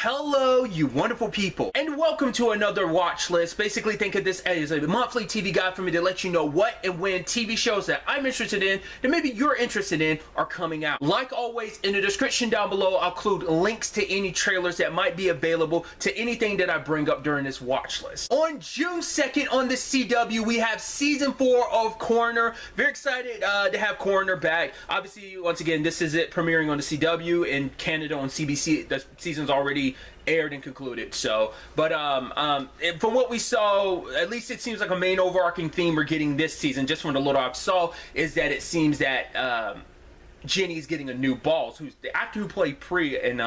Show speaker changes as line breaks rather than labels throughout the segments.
Hello, you wonderful people, and welcome to another watch list. Basically, think of this as a monthly TV guide for me to let you know what and when TV shows that I'm interested in, that maybe you're interested in, are coming out. Like always, in the description down below, I'll include links to any trailers that might be available to anything that I bring up during this watch list. On June 2nd on the CW, we have season 4 of Coroner. Very excited to have Coroner back. Obviously, once again, this is it premiering on the CW. In Canada on CBC, the season's already aired and concluded. So, but from what we saw, at least it seems like a main overarching theme we're getting this season, just from the little I saw, is that it seems that Jenny's getting a new boss, who's the actor who played Pri in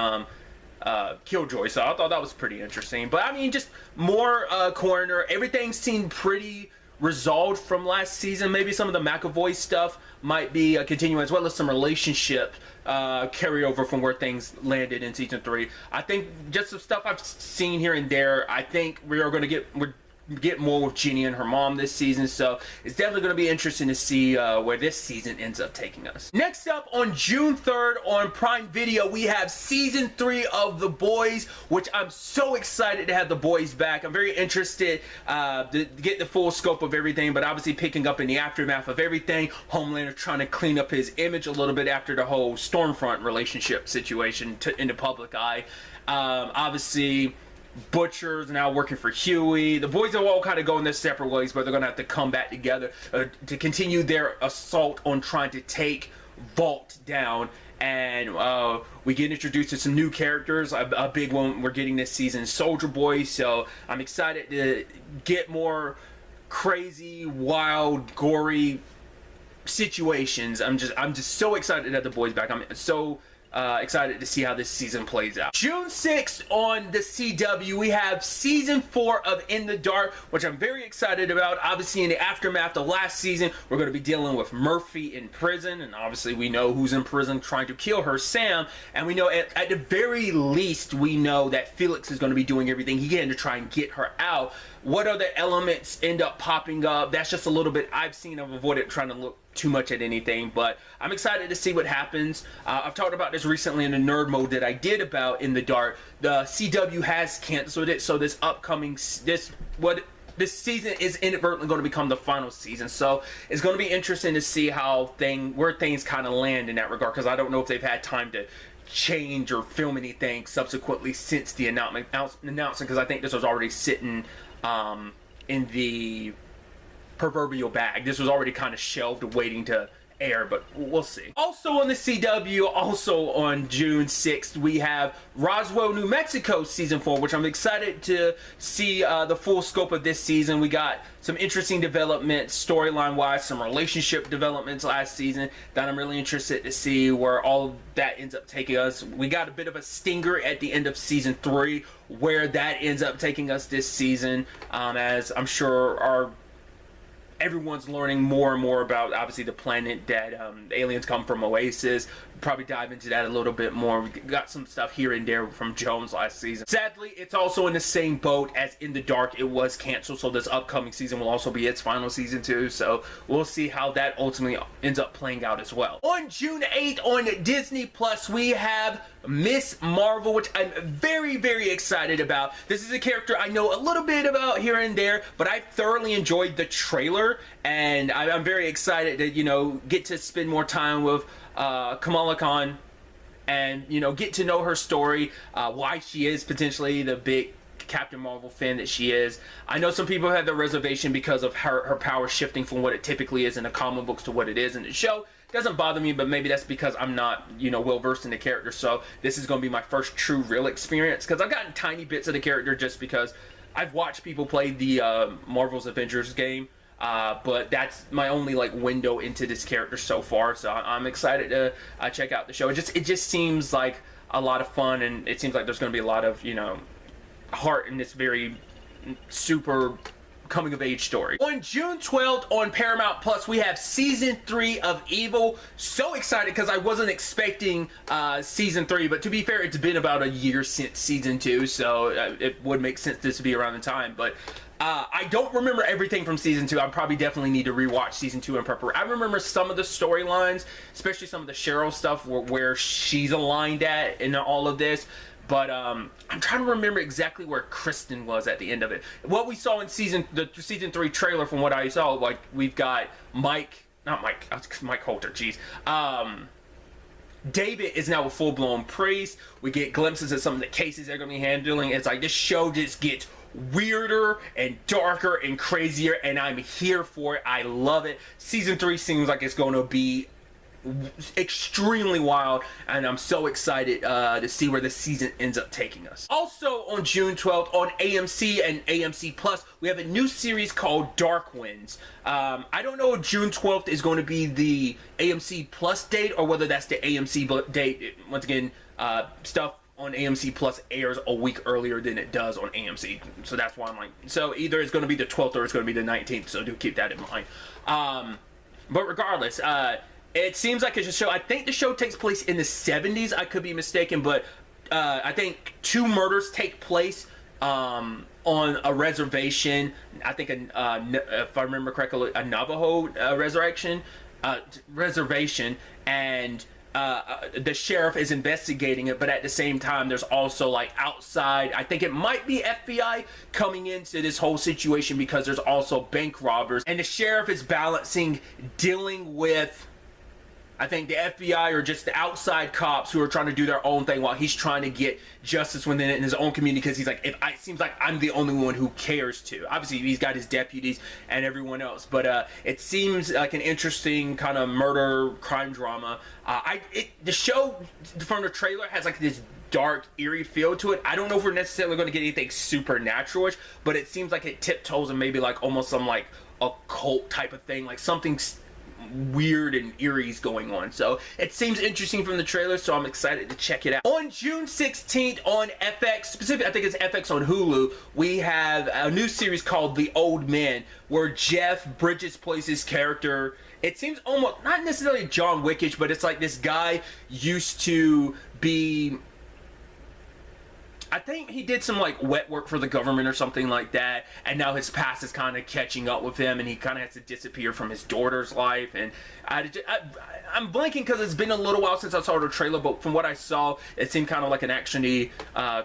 Killjoy. So I thought that was pretty interesting. But I mean, just more Coroner. Everything seemed pretty resolved from last season. Maybe some of the McAvoy stuff might be continuing, as well as some relationship carryover from where things landed in season 3. I think just some stuff I've seen here and there. I think we're get more with Jenny and her mom this season, so it's definitely going to be interesting to see where this season ends up taking us. Next up, on June 3rd on Prime Video, we have season 3 of The Boys, which I'm so excited to have The Boys back. I'm very interested to get the full scope of everything, but obviously picking up in the aftermath of everything. Homelander trying to clean up his image a little bit after the whole Stormfront relationship situation in the public eye. Obviously, Butcher's now working for Huey. The boys are all kind of going their separate ways, but they're gonna have to come back together to continue their assault on trying to take Vault down. And we get introduced to some new characters. A big one we're getting this season, Soldier Boy. So I'm excited to get more crazy, wild, gory situations. I'm just so excited that the boys back. I'm so excited to see how this season plays out. June 6th on the CW, we have season 4 of In the Dark, which I'm very excited about. Obviously, in the aftermath of last season, we're going to be dealing with Murphy in prison, and obviously we know who's in prison trying to kill her, Sam. And we know at the very least, we know that Felix is going to be doing everything he can to try and get her out. What other elements end up popping up? That's just a little bit I've seen. I've avoided trying to look too much at anything, but I'm excited to see what happens. I've talked about this recently in the nerd mode that I did about In the Dark. The CW has canceled it, so this upcoming this season is inadvertently going to become the final season. So it's going to be interesting to see where things kind of land in that regard, because I don't know if they've had time to change or film anything subsequently since the announcement, because I think this was already sitting in the proverbial bag. This was already kind of shelved waiting to air, but we'll see. Also on the CW, also on June 6th, we have Roswell, New Mexico season 4, which I'm excited to see the full scope of this season. We got some interesting developments storyline wise, some relationship developments last season that I'm really interested to see where all of that ends up taking us. We got a bit of a stinger at the end of season 3 where that ends up taking us this season, as I'm sure everyone's learning more and more about, obviously, the planet that the aliens come from, Oasis. We'll probably dive into that a little bit more. We got some stuff here and there from Jones last season. Sadly, it's also in the same boat as In the Dark. It was canceled, so this upcoming season will also be its final season too. So we'll see how that ultimately ends up playing out as well. On June 8th on Disney Plus, we have Miss Marvel, which I'm very, very excited about. This is a character I know a little bit about here and there, but I thoroughly enjoyed the trailer, and I'm very excited to, you know, get to spend more time with Kamala Khan and, you know, get to know her story, why she is potentially the big Captain Marvel fan that she is. I know some people have their reservation because of her power shifting from what it typically is in the comic books to what it is in the show. Doesn't bother me, but maybe that's because I'm not, you know, well versed in the character. So this is going to be my first true real experience, because I've gotten tiny bits of the character just because I've watched people play the Marvel's Avengers game, but that's my only like window into this character so far. So I'm excited to check out the show. It just seems like a lot of fun, and it seems like there's going to be a lot of, you know, heart in this very super coming of age story. On June 12th on Paramount Plus, we have season 3 of Evil. So excited because I wasn't expecting season 3, but to be fair, it's been about a year since season 2, so it would make sense this to be around the time. But I don't remember everything from season 2. I probably definitely need to rewatch season 2 in preparation. I remember some of the storylines, especially some of the Cheryl stuff where she's aligned at in all of this. But I'm trying to remember exactly where Kristen was at the end of it. What we saw in the season 3 trailer, from what I saw, like, we've got Mike Holter, jeez. David is now a full-blown priest. We get glimpses of some of the cases they're going to be handling. It's like this show just gets weirder and darker and crazier, and I'm here for it. I love it. Season 3 seems like it's going to be extremely wild, and I'm so excited to see where the season ends up taking us. Also on June 12th on AMC and AMC Plus, we have a new series called Dark Winds. I don't know if June 12th is going to be the AMC Plus date or whether that's the AMC date. Once again, stuff on AMC Plus airs a week earlier than it does on AMC, so that's why I'm like, so either it's going to be the 12th or it's going to be the 19th, so do keep that in mind. But regardless, it seems like it's a show. I think the show takes place in the 70s. I could be mistaken, but I think 2 murders take place on a reservation. I think, if I remember correctly, a Navajo reservation, and the sheriff is investigating it, but at the same time, there's also, like, outside, I think it might be FBI coming into this whole situation, because there's also bank robbers, and the sheriff is balancing dealing with, I think, the FBI or just the outside cops who are trying to do their own thing while he's trying to get justice within it in his own community, because he's like, it seems like I'm the only one who cares to. Obviously, he's got his deputies and everyone else, but it seems like an interesting kind of murder crime drama. The show from the trailer has like this dark, eerie feel to it. I don't know if we're necessarily going to get anything supernatural-ish, but it seems like it tiptoes and maybe like almost some like occult type of thing, like something weird and eerie's going on. So it seems interesting from the trailer, so I'm excited to check it out. On June 16th on FX, specifically I think it's FX on Hulu, we have a new series called The Old Men, where Jeff Bridges plays his character. It seems almost not necessarily John Wickish, but it's like this guy used to be, I think he did some like wet work for the government or something like that, and now his past is kind of catching up with him, and he kind of has to disappear from his daughter's life. And I'm blanking because it's been a little while since I saw the trailer, but from what I saw, it seemed kind of like an action-y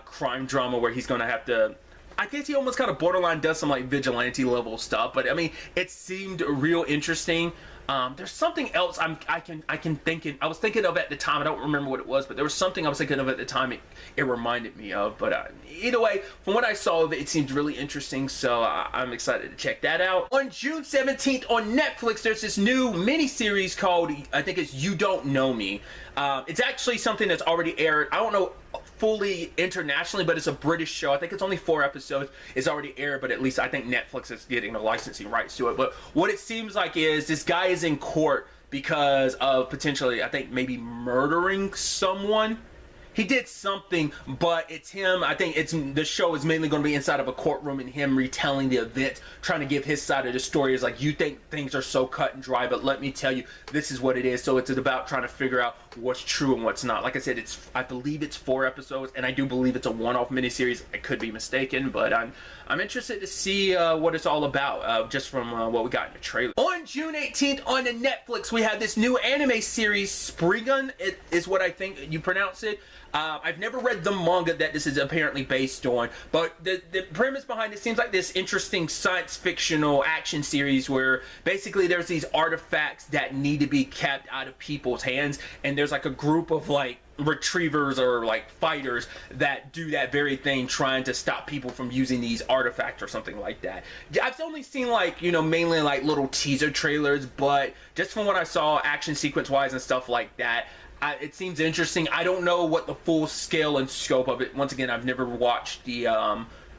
crime drama where he's going to have to, I guess he almost kind of borderline does some like vigilante level stuff, but I mean, it seemed real interesting. There's something else I was thinking of at the time. I don't remember what it was, but there was something I was thinking of at the time it reminded me of. But either way, from what I saw of it, it seemed really interesting, so I'm excited to check that out. On June 17th on Netflix, there's this new mini-series called, I think it's You Don't Know Me. It's actually something that's already aired. I don't know fully internationally, but it's a British show. I think it's only 4 episodes. It's already aired, but at least I think Netflix is getting the licensing rights to it. But what it seems like is this guy is in court because of potentially, I think, maybe murdering someone. He did something, but it's him. I think the show is mainly going to be inside of a courtroom and him retelling the events, trying to give his side of the story. It's like, you think things are so cut and dry, but let me tell you, this is what it is. So it's about trying to figure out what's true and what's not. Like I said, I believe it's 4 episodes, and I do believe it's a one-off miniseries. I could be mistaken, but I'm interested to see what it's all about, just from what we got in the trailer. On June 18th on the Netflix, we have this new anime series, Spriggan. It is what I think you pronounce it. I've never read the manga that this is apparently based on, but the premise behind it seems like this interesting science fictional action series where basically there's these artifacts that need to be kept out of people's hands, and there's like a group of like retrievers or like fighters that do that very thing, trying to stop people from using these artifacts or something like that. I've only seen like, you know, mainly like little teaser trailers, but just from what I saw action sequence wise and stuff like that, it seems interesting. I don't know what the full scale and scope of it. Once again, I've never watched the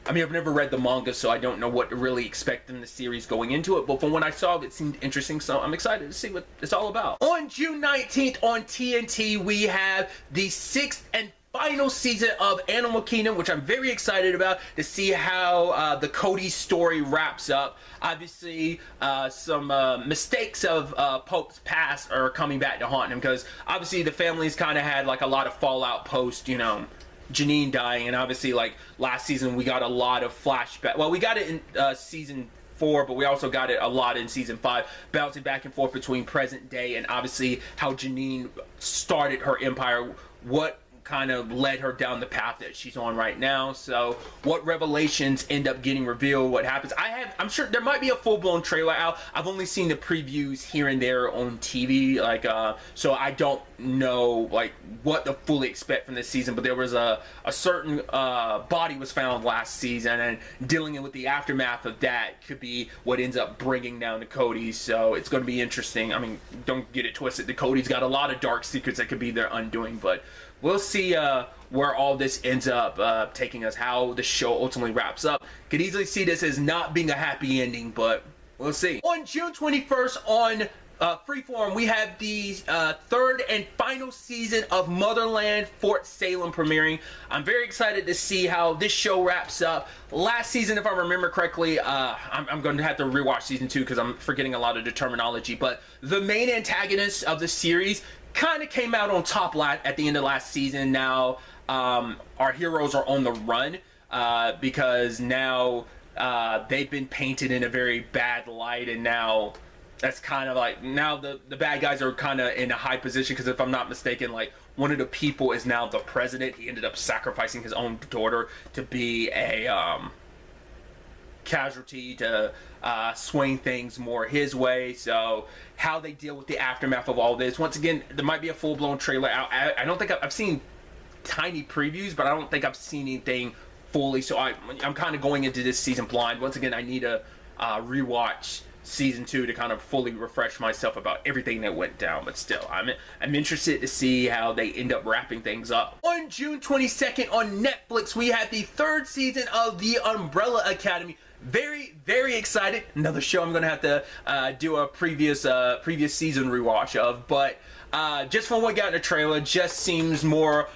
I've never read the manga, so I don't know what to really expect in the series going into it, but from what I saw, it seemed interesting, so I'm excited to see what it's all about. On June 19th on TNT, we have the 6th and final season of Animal Kingdom, which I'm very excited about to see how the Cody story wraps up. Obviously, some mistakes of Pope's past are coming back to haunt him, because obviously the family's kind of had like a lot of fallout post, you know, Janine dying, and obviously like last season we got a lot of flashback. Well, we got it in season 4, but we also got it a lot in season 5, bouncing back and forth between present day and obviously how Janine started her empire, what kind of led her down the path that she's on right now. So what revelations end up getting revealed, what happens. I'm sure there might be a full-blown trailer out. I've only seen the previews here and there on TV, like so I don't know like what to fully expect from this season. But there was a certain body was found last season, and dealing with the aftermath of that could be what ends up bringing down the Codys. So it's going to be interesting. I mean, don't get it twisted, the Codys got a lot of dark secrets that could be their undoing, but we'll see where all this ends up taking us, how the show ultimately wraps up. Could easily see this as not being a happy ending, but we'll see. On June 21st on Freeform, we have the third and final season of Motherland Fort Salem premiering. I'm very excited to see how this show wraps up. Last season, if I remember correctly, I'm going to have to rewatch season 2 because I'm forgetting a lot of the terminology, but the main antagonist of the series kind of came out on top at the end of last season. Now our heroes are on the run because now they've been painted in a very bad light, and now that's kind of like, now the bad guys are kind of in a high position, because if I'm not mistaken, like one of the people is now the president. He ended up sacrificing his own daughter to be a casualty to swing things more his way. So how they deal with the aftermath of all this, once again, there might be a full-blown trailer out. I don't think I've seen tiny previews, but I don't think I've seen anything fully, so I'm kind of going into this season blind. Once again, I need to rewatch season 2 to kind of fully refresh myself about everything that went down, but still, I'm interested to see how they end up wrapping things up. On June 22nd on Netflix, we had the third season of The Umbrella Academy. Very, very excited. Another show I'm gonna have to do a previous season rewatch of, but just from what got in the trailer, just seems more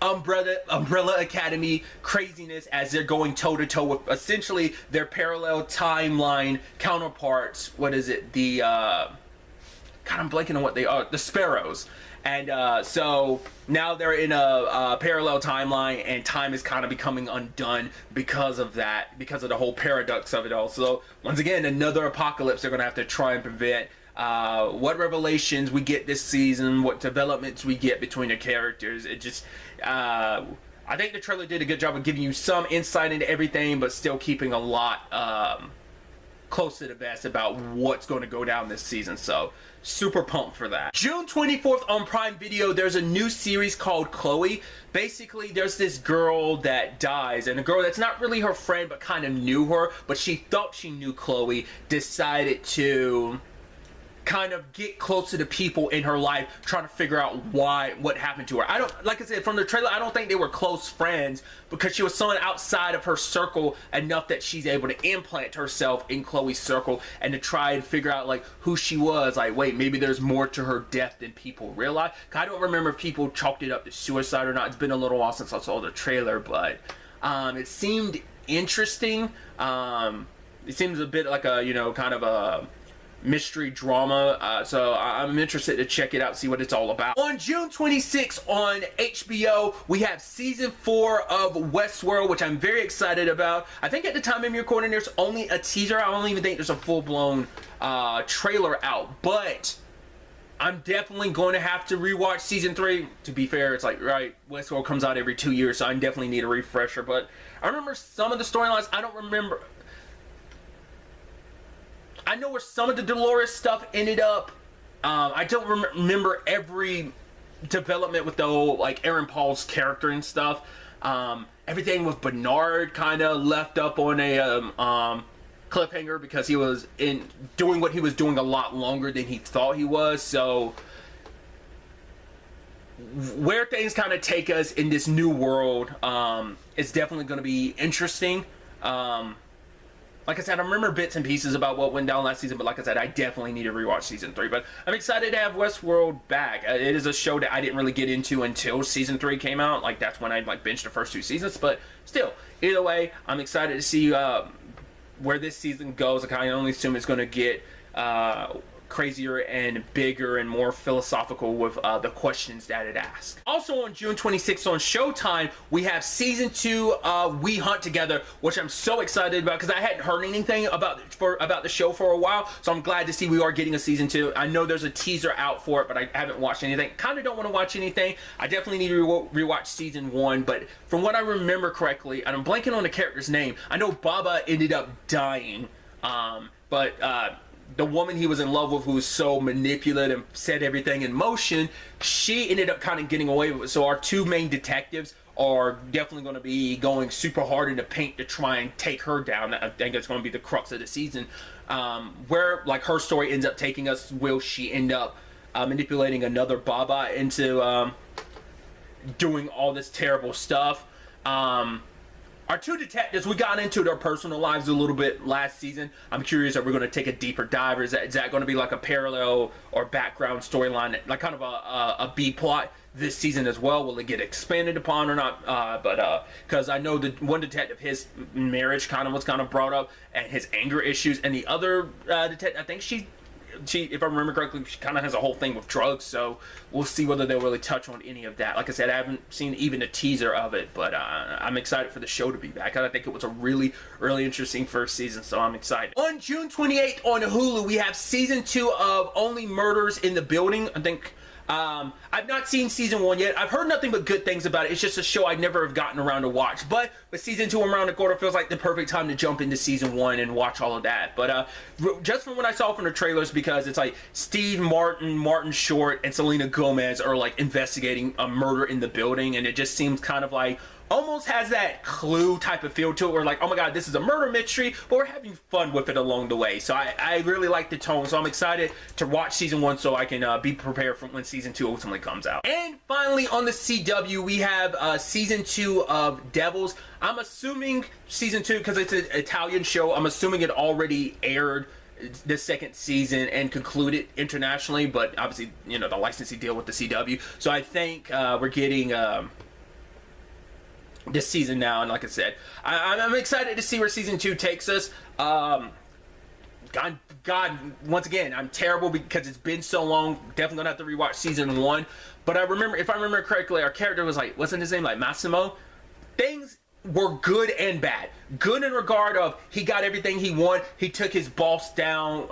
Umbrella Academy craziness, as they're going toe-to-toe with essentially their parallel timeline counterparts. What is it? The God, I'm blanking on what they are. The Sparrows. And so now they're in a parallel timeline, and time is kind of becoming undone because of that, because of the whole paradox of it all. So once again, another apocalypse they're going to have to try and prevent. What revelations we get this season, what developments we get between the characters. It just, I think the trailer did a good job of giving you some insight into everything, but still keeping a lot close to the vest about what's going to go down this season. So super pumped for that. June 24th on Prime Video, there's a new series called Chloe. Basically, there's this girl that dies, and a girl that's not really her friend but kind of knew her, but she thought she knew Chloe, decided to kind of get closer to people in her life, trying to figure out what happened to her. Like I said, from the trailer, I don't think they were close friends, because she was someone outside of her circle enough that she's able to implant herself in Chloe's circle and to try and figure out like who she was. Like, wait, maybe there's more to her death than people realize. I don't remember if people chalked it up to suicide or not. It's been a little while since I saw the trailer, but it seemed interesting. It seems a bit like a, kind of a mystery drama, so I'm interested to check it out, see what it's all about. On June 26th on HBO, we have season 4 of Westworld, which I'm very excited about. I think at the time of recording, there's only a teaser. I don't even think there's a full-blown trailer out, but I'm definitely going to have to rewatch season 3. To be fair, it's like, right, Westworld comes out every 2 years, so I definitely need a refresher, but I remember some of the storylines. I don't remember. I know where some of the Dolores stuff ended up. I don't remember every development with the whole, like, Aaron Paul's character and stuff. Everything with Bernard kind of left up on a cliffhanger, because he was doing what he was doing a lot longer than he thought he was. So where things kind of take us in this new world, it's definitely going to be interesting. Like I said, I remember bits and pieces about what went down last season, but like I said, I definitely need to rewatch season 3. But I'm excited to have Westworld back. It is a show that I didn't really get into until season 3 came out. Like, that's when I binged the first 2 seasons. But still, either way, I'm excited to see where this season goes. I can only assume it's going to get crazier and bigger and more philosophical with the questions that it asks. Also on June 26th on Showtime, we have season 2 of We Hunt Together, which I'm so excited about because I hadn't heard anything about the show for a while, so I'm glad to see we are getting a season 2. I know there's a teaser out for it, but I haven't watched anything. Kind of don't want to watch anything. I definitely need to rewatch season 1, but from what I remember correctly, and I'm blanking on the character's name, I know Baba ended up dying, but the woman he was in love with, who was so manipulative and set everything in motion, she ended up kind of getting away with it. So our 2 main detectives are definitely going to be going super hard in the paint to try and take her down. I think it's going to be the crux of the season. Where like her story ends up taking us, will she end up manipulating another Baba into doing all this terrible stuff? Our 2 detectives, we got into their personal lives a little bit last season. I'm curious, are we going to take a deeper dive, or is that going to be like a parallel or background storyline, like kind of a B plot this season as well? Will it get expanded upon or not? Because I know the one detective, his marriage was kind of brought up, and his anger issues, and the other detective, I think she, if I remember correctly, she kind of has a whole thing with drugs, so we'll see whether they'll really touch on any of that. Like I said, I haven't seen even a teaser of it, but I'm excited for the show to be back. I think it was a really interesting first season, so I'm excited. On June 28th on Hulu, we have season 2 of Only Murders in the Building. I think I've not seen season 1 yet. I've heard nothing but good things about it. It's just a show I never have gotten around to watch. But with season 2 around the corner, feels like the perfect time to jump into season 1 and watch all of that. But just from what I saw from the trailers, because it's like Steve Martin, Martin Short, and Selena Gomez are like investigating a murder in the building, and it just seems kind of like almost has that Clue type of feel to it, where like, oh my god, this is a murder mystery, but we're having fun with it along the way. So I really like the tone, so I'm excited to watch season 1 so I can be prepared for when season 2 ultimately comes out. And finally on the CW, we have season 2 of Devils. I'm assuming season 2, because it's an Italian show, I'm assuming it already aired the second season and concluded internationally, but obviously, you know, the licensing deal with the CW. So I think we're getting this season now, and like I said, I'm excited to see where season 2 takes us. God, once again, I'm terrible because it's been so long. Definitely gonna have to rewatch season 1. But I remember, if I remember correctly, our character was like, wasn't his name like Massimo? Things were good and bad. Good in regard of he got everything he wanted. He took his boss down,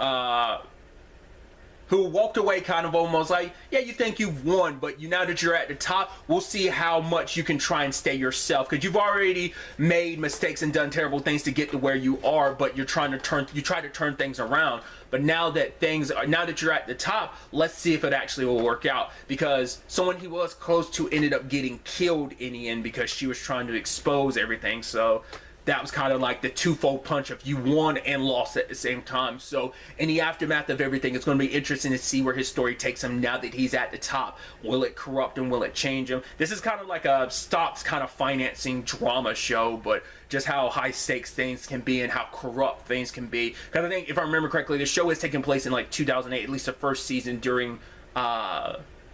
who walked away kind of almost like, yeah, you think you've won, but now that you're at the top, we'll see how much you can try and stay yourself, because you've already made mistakes and done terrible things to get to where you are, but you try to turn things around. But now that you're at the top, let's see if it actually will work out, because someone he was close to ended up getting killed in the end because she was trying to expose everything. So that was kind of like the twofold punch of you won and lost at the same time. So in the aftermath of everything, it's going to be interesting to see where his story takes him now that he's at the top. Will it corrupt him? Will it change him? This is kind of like a stocks kind of financing drama show, but just how high stakes things can be and how corrupt things can be. Because I think, if I remember correctly, the show is taking place in like 2008, at least the first season, during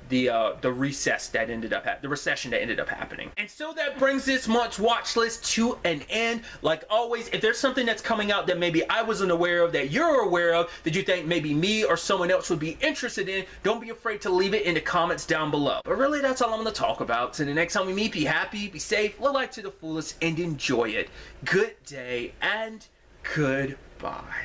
the recession that ended up happening. And so that brings this month's watch list to an end. Like always, if there's something that's coming out that maybe I wasn't aware of, that you're aware of, that you think maybe me or someone else would be interested in, don't be afraid to leave it in the comments down below. But really, that's all I'm going to talk about. So the next time we meet, be happy, be safe, live life to the fullest, and enjoy it. Good day and goodbye.